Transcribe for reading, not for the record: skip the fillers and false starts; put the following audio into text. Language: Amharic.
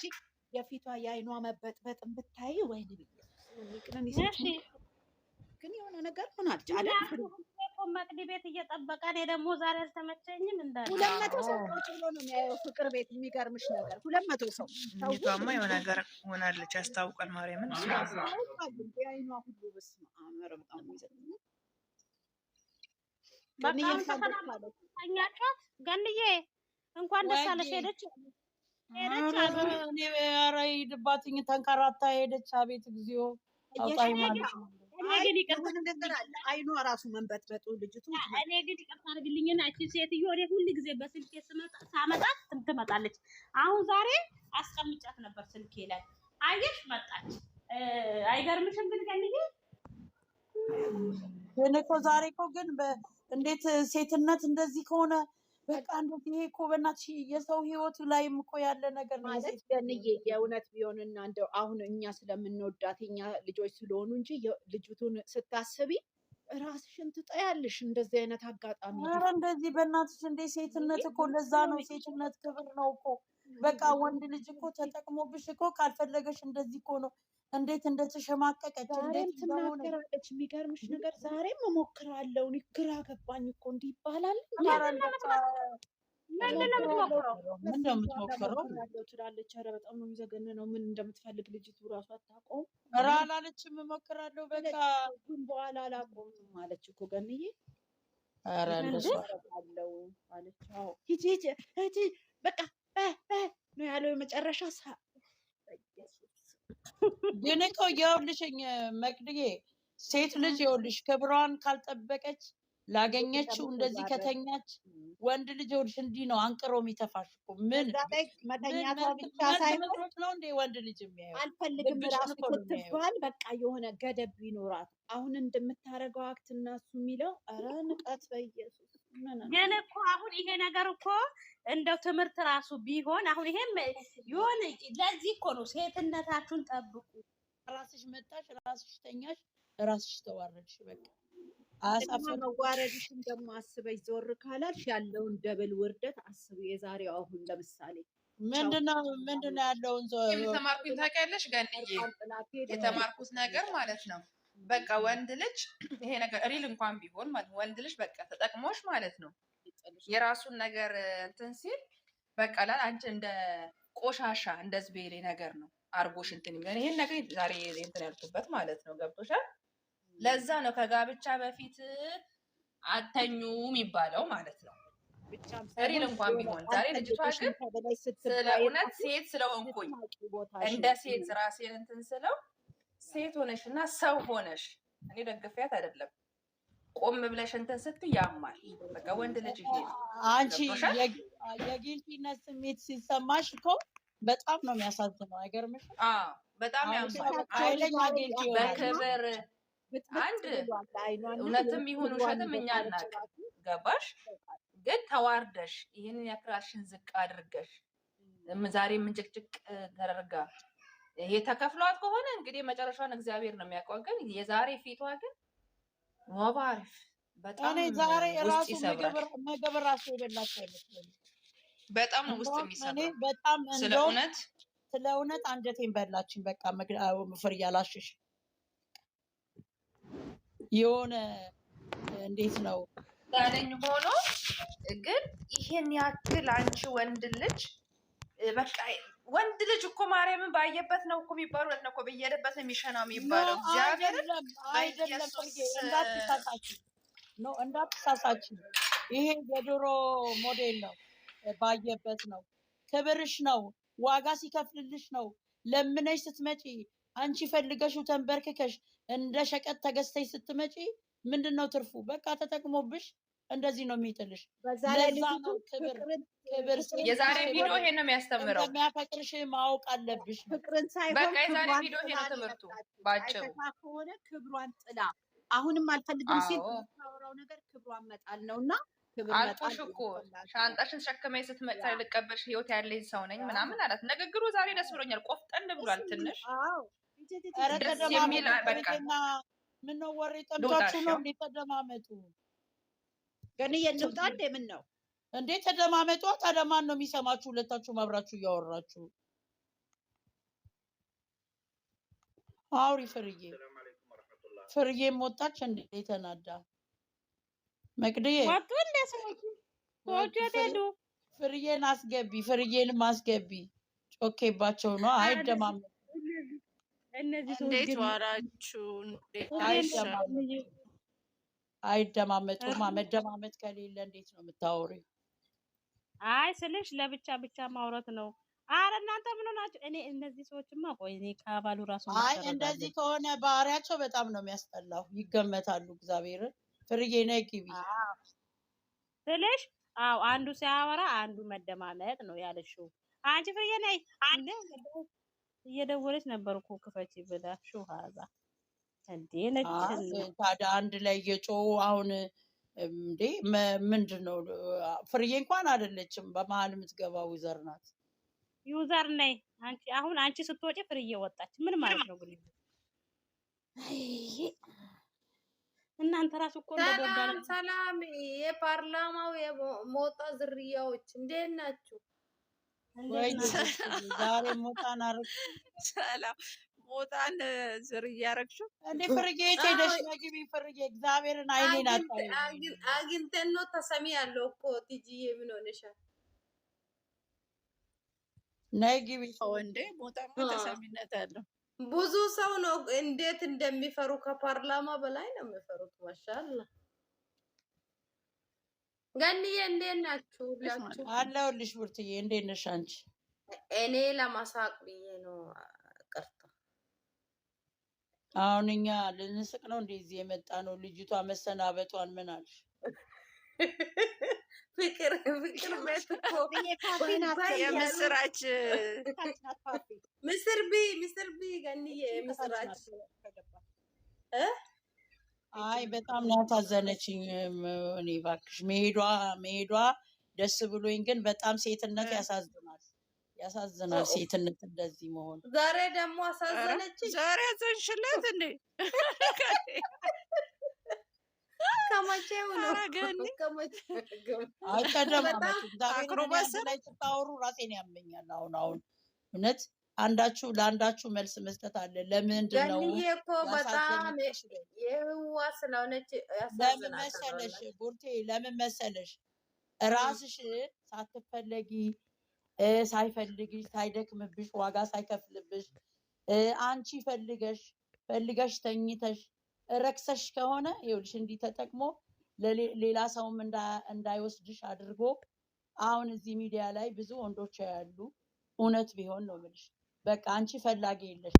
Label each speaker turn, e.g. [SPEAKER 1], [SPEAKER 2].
[SPEAKER 1] አንቺ የፊቷ የአይኗ መበጥበጥን ብታይ ወይኔ ግን የሆነ ነገር ሆናለች አይደል?
[SPEAKER 2] መቅዲ ቤት እየጠበቀ እኔ ደግሞ ዛሬ አልተመቸኝም እንዳለ
[SPEAKER 1] 200 ሰው ቁጭ ብሎ ነው የሚያየው ፍቅር ቤት። የሚገርምሽ ነገር 200 ሰው
[SPEAKER 3] ይቷማ የሆነ ነገር ሆናለች ያስታውቃል። ማርያምን
[SPEAKER 1] የአይኗ ሁሉ በስመ አብ በጣም የሚዘግነው
[SPEAKER 2] ተኛቻት ገንዬ እንኳን ደስ አለሽ። ሄደች
[SPEAKER 4] እኔ ኧረ ሂድባትኝ ተንከራታ ሄደች። አቤት እግዚኦ አውጣኝ ማለት ነው።
[SPEAKER 2] እኔ ግን ይቅርታ
[SPEAKER 1] ነገር አለ አይኗ ራሱ መንበጥበጡ ልጅቱ።
[SPEAKER 2] እኔ ግን ይቅርታ አድርግልኝና እቺ ሴትዮ እኔ ሁሉ ጊዜ በስልኬ ሳመጣት ትመጣለች። አሁን ዛሬ አስቀምጫት ነበር ስልኬ ላይ አየሽ መጣች። አይገርምሽም? ግን ገንዬ
[SPEAKER 4] እኔ እኮ ዛሬ እኮ ግን እንዴት ሴትነት እንደዚህ ከሆነ በቃ እንደት ይሄ እኮ በእናትሽ የሰው ህይወት ላይም እኮ ያለ ነገር ነው
[SPEAKER 1] ማለት ገንዬ። የእውነት ቢሆንና እንደው አሁን እኛ ስለምንወዳት እኛ ልጆች ስለሆኑ እንጂ ልጅቱን ስታስቢ ራስሽን ትጠያለሽ። እንደዚህ አይነት አጋጣሚ
[SPEAKER 4] ኧረ እንደዚህ በእናትሽ እንደ ሴትነት እኮ ለዛ ነው ሴትነት ክብር ነው እኮ። በቃ ወንድ ልጅ እኮ ተጠቅሞብሽ እኮ ካልፈለገሽ እንደዚህ እኮ ነው። እንዴት እንደተሸማቀቀች እንዴት
[SPEAKER 1] ትናገራለች። የሚገርምሽ ነገር ዛሬም እሞክራለሁ ግራ ገባኝ እኮ እንዲህ ይባላል።
[SPEAKER 2] ምንድን ነው
[SPEAKER 4] የምትሞክረው
[SPEAKER 1] ትላለች። ኧረ በጣም ነው የሚዘገንነው። ምን እንደምትፈልግ ልጅቱ እራሱ አታውቀውም።
[SPEAKER 4] ኧረ አላለችም እሞክራለሁ በቃ
[SPEAKER 1] ግን በኋላ አላውቀውም ማለች እኮ ገንዬ።
[SPEAKER 4] ኧረ እንደሱ
[SPEAKER 1] አለው አለች። አዎ ሂጂ በቃ ነው ያለው የመጨረሻ
[SPEAKER 4] ግን እኮ ይኸውልሽኝ መቅድዬ ሴት ልጅ ይኸውልሽ ክብሯን ካልጠበቀች ላገኘችው እንደዚህ ከተኛች ወንድ ልጅ ይኸውልሽ እንዲህ ነው አንቅሮ የሚተፋሽ እኮ። ምን
[SPEAKER 1] መተኛቷ ብቻ ሳይሆን
[SPEAKER 4] ነው እንደ ወንድ ልጅ የሚያየው
[SPEAKER 1] አልፈልግም ራሱ ስትባል በቃ የሆነ ገደብ ይኖራት። አሁን እንደምታረገው አክት እና እሱ የሚለው ኧረ ንቀት በኢየሱስ።
[SPEAKER 2] ግን እኮ አሁን ይሄ ነገር እኮ እንደው ትምህርት ራሱ ቢሆን አሁን ይሄም የሆነ ለዚህ እኮ ነው ሴትነታችሁን ጠብቁ።
[SPEAKER 4] ራስሽ መጣሽ፣ ራስሽ ተኛሽ፣ ራስሽ ተዋረድሽ። በቃ
[SPEAKER 1] አሳፈር መዋረድሽን ደግሞ አስበሽ ዞር ካላልሽ ያለውን ደብል ውርደት አስቡ። የዛሬው አሁን ለምሳሌ
[SPEAKER 4] ምንድነው ያለውን
[SPEAKER 3] የተማርኩት ታውቂያለሽ ገንዬ? የተማርኩት ነገር ማለት ነው በቃ ወንድ ልጅ ይሄ ነገር ሪል እንኳን ቢሆን ማለት ወንድ ልጅ በቃ ተጠቅሞሽ ማለት ነው የራሱን ነገር እንትን ሲል በቃ አንቺ እንደ ቆሻሻ እንደ ዝቤሌ ነገር ነው አርጎሽ እንትን ይላል። ይሄን ነገር ዛሬ እንትን ያልኩበት ማለት ነው ገብቶሻል? ለዛ ነው ከጋብቻ በፊት አተኙ የሚባለው ማለት ነው። ሪል እንኳን ቢሆን ዛሬ ልጅቷ ግን ስለ እውነት ሴት ስለሆንኩኝ እንደ ሴት ራሴን እንትን ስለው ሴት ሆነሽ እና ሰው ሆነሽ እኔ ደግፊያት አይደለም ቆም ብለሽ እንትን ስትይ ያማል። በቃ ወንድ ልጅ ይሄ
[SPEAKER 4] አንቺ የጊልቲነት ስሜት ሲሰማሽ እኮ በጣም ነው የሚያሳዝነው። አይገርምሽም?
[SPEAKER 3] አዎ በጣም ያማል። በክብር አንድ እውነትም ይሁን ውሸትም እኛ እናቅ ገባሽ? ግን ተዋርደሽ ይህንን ያክራሽን ዝቅ አድርገሽ ዛሬ ምንጭቅጭቅ ተደርጋ ይሄ ተከፍሏት ከሆነ እንግዲህ መጨረሻውን እግዚአብሔር ነው የሚያውቀው። ግን የዛሬ ፊቷ ግን ወባሪፍ በጣም
[SPEAKER 4] ዛሬ ራሱ ምግብ ራሱ የበላች አይመስለኝም።
[SPEAKER 3] በጣም ነው ውስጥ የሚሰማው።
[SPEAKER 4] በጣም
[SPEAKER 3] ስለ
[SPEAKER 4] እውነት አንጀቴን በላችኝ። በቃ ፍር እያላሽሽ የሆነ እንዴት ነው
[SPEAKER 3] ያለኝ ሆኖ ግን ይሄን ያክል አንቺ ወንድ ልጅ በቃ ወንድ ልጅ እኮ ማርያምን ባየበት ነው እኮ የሚባለው ነው እኮ በየሄደበት ነው የሚሸናው የሚባለው። እግዚአብሔር
[SPEAKER 4] አይደለም እንዳትሳሳች። ይሄ የድሮ ሞዴል ነው። ባየበት ነው። ክብርሽ ነው። ዋጋ ሲከፍልልሽ ነው። ለምነሽ ስትመጪ አንቺ ፈልገሽው ተንበርክከሽ እንደ ሸቀጥ ተገዝተሽ ስትመጪ ምንድነው ትርፉ? በቃ ተጠቅሞብሽ እንደዚህ ነው የሚጥልሽ። ለዛ ነው ክብር
[SPEAKER 3] የዛሬ ቪዲዮ ይሄን ነው የሚያስተምረው።
[SPEAKER 4] እንደሚያፈቅርሽ ማወቅ አለብሽ።
[SPEAKER 1] ፍቅርን ሳይሆን
[SPEAKER 3] በቃ የዛሬ ቪዲዮ ይሄ ነው ትምህርቱ ባጭሩ።
[SPEAKER 1] ከሆነ ክብሯን ጥላ አሁንም አልፈልግም ሲል ታወራው ነገር ክብሯን መጣል ነውና
[SPEAKER 3] አልኩሽ እኮ ሻንጣሽን ተሸክመሽ ስትመጣ ልቀበልሽ ህይወት ያለኝ ሰው ነኝ ምናምን አላት። ንግግሩ ዛሬ ደስ ብሎኛል። ቆፍጠን ብሏል ትንሽ።
[SPEAKER 4] ደስ የሚል በቃ ምን ነው ወሬ ጠምታችሁ ነው እንዴ? ተደማመጡ
[SPEAKER 1] ገን የንውጣ እንዴ? ምን ነው
[SPEAKER 4] እንዴ? ተደማመጡ። ታዲያ ማን ነው የሚሰማችሁ? ሁለታችሁ አብራችሁ እያወራችሁ አውሪ ፍርዬ። ፍርዬም ወጣች እንዴ ተናዳ? መቅድዬ
[SPEAKER 2] ወጡ እንደ ሰዎቹ የት ሄዱ?
[SPEAKER 4] ፍርዬን አስገቢ፣ ፍርዬንም አስገቢ። ጮኬባቸው ነው። አይደማመጡ
[SPEAKER 2] እነዚህ ሰዎች
[SPEAKER 5] እንዴት
[SPEAKER 2] ግን
[SPEAKER 5] ዋላችሁ?
[SPEAKER 4] አይደማመጡማ። መደማመጥ ከሌለ እንዴት ነው የምታወሪው?
[SPEAKER 2] አይ ስልሽ ለብቻ ብቻ ማውራት ነው። አረ እናንተ ምን ሆናችሁ? እኔ እነዚህ ሰዎችማ ቆይ እኔ ከአባሉ ራሱ
[SPEAKER 4] አይ እንደዚህ ከሆነ ባህሪያቸው በጣም ነው የሚያስጠላው። ይገመታሉ። እግዚአብሔርን ፍርዬ ነይ ግቢ
[SPEAKER 2] ስልሽ አዎ አንዱ ሲያወራ አንዱ መደማመጥ ነው ያለሽው። አንቺ ፍርዬ ነይ እንዴ እየደወለች ነበር እኮ ክፈቺ ብላችሁ ሀዛ እንዴ ነች።
[SPEAKER 4] ታዲያ አንድ ላይ እየጮሁ አሁን እንዴ ምንድን ነው? ፍርዬ እንኳን አይደለችም በመሀል የምትገባው ዩዘር ናት።
[SPEAKER 2] ዩዘር ነይ አንቺ። አሁን አንቺ ስትወጪ ፍርዬ ወጣች። ምን ማለት ነው ግን? እናንተ ራሱ እኮ
[SPEAKER 6] ሰላም ሰላም፣ የፓርላማው የሞጣ ዝርያዎች እንዴት ናችሁ?
[SPEAKER 4] ወይ ዛሬ ሞጣን አርግ
[SPEAKER 5] ሰላም ሞጣን ዝርያ አረግሽው
[SPEAKER 4] እንዴ? ፍርዬ የት ሄደሽ ነው? ግቢ ፍርዬ፣ እግዚአብሔርን አይኔን አታይም።
[SPEAKER 6] አግኝተን ነው ተሰሚ ያለው እኮ ቲጂዬ፣ ምን ሆነሻል?
[SPEAKER 4] ነይ ግቢ።
[SPEAKER 5] እንዴ ሞጣማ ተሰሚነት አለው።
[SPEAKER 6] ብዙ ሰው ነው እንዴት እንደሚፈሩ ከፓርላማ በላይ ነው የሚፈሩት። ማሻአላ ገንዬ እንዴት ናችሁ? ሁላችሁ
[SPEAKER 4] አለሁልሽ። ቡርትዬ እንዴት ነሽ አንቺ?
[SPEAKER 6] እኔ ለማሳቅ ብዬ ነው ቀርታ።
[SPEAKER 4] አሁን እኛ ልንስቅ ነው እንደዚህ የመጣ ነው። ልጅቷ መሰናበቷን ምን አልሽ?
[SPEAKER 6] ፍቅር ቤት እኮ
[SPEAKER 5] የምስራች
[SPEAKER 6] ምስር ቢ ገንዬ ምስራች
[SPEAKER 4] አይ በጣም ነው ያሳዘነችኝ። እኔ እባክሽ መሄዷ ደስ ብሎኝ፣ ግን በጣም ሴትነት ያሳዝናል። ሴትነት እንደዚህ መሆን።
[SPEAKER 6] ዛሬ ደግሞ አሳዘነችኝ።
[SPEAKER 5] ዛሬ አዘንሽለት እንዴ?
[SPEAKER 6] ከመቼው ነው?
[SPEAKER 4] አክሮባስ ላይ ስታወሩ ራሴን ያመኛል። አሁን እውነት አንዳችሁ ለአንዳችሁ መልስ መስጠት አለ። ለምንድን ነው
[SPEAKER 6] ገንዬ እኮ በጣም የህዋ ስለሆነች
[SPEAKER 4] ለምን መሰለሽ ቡርቴ፣ ለምን መሰለሽ ራስሽ ሳትፈለጊ ሳይፈልግሽ ሳይደክምብሽ ዋጋ ሳይከፍልብሽ አንቺ ፈልገሽ ተኝተሽ ረክሰሽ ከሆነ ይኸውልሽ እንዲህ ተጠቅሞ ሌላ ሰውም እንዳይወስድሽ አድርጎ አሁን እዚህ ሚዲያ ላይ ብዙ ወንዶች ያሉ እውነት ቢሆን ነው የምልሽ። በቃ አንቺ ፈላጊ የለሽ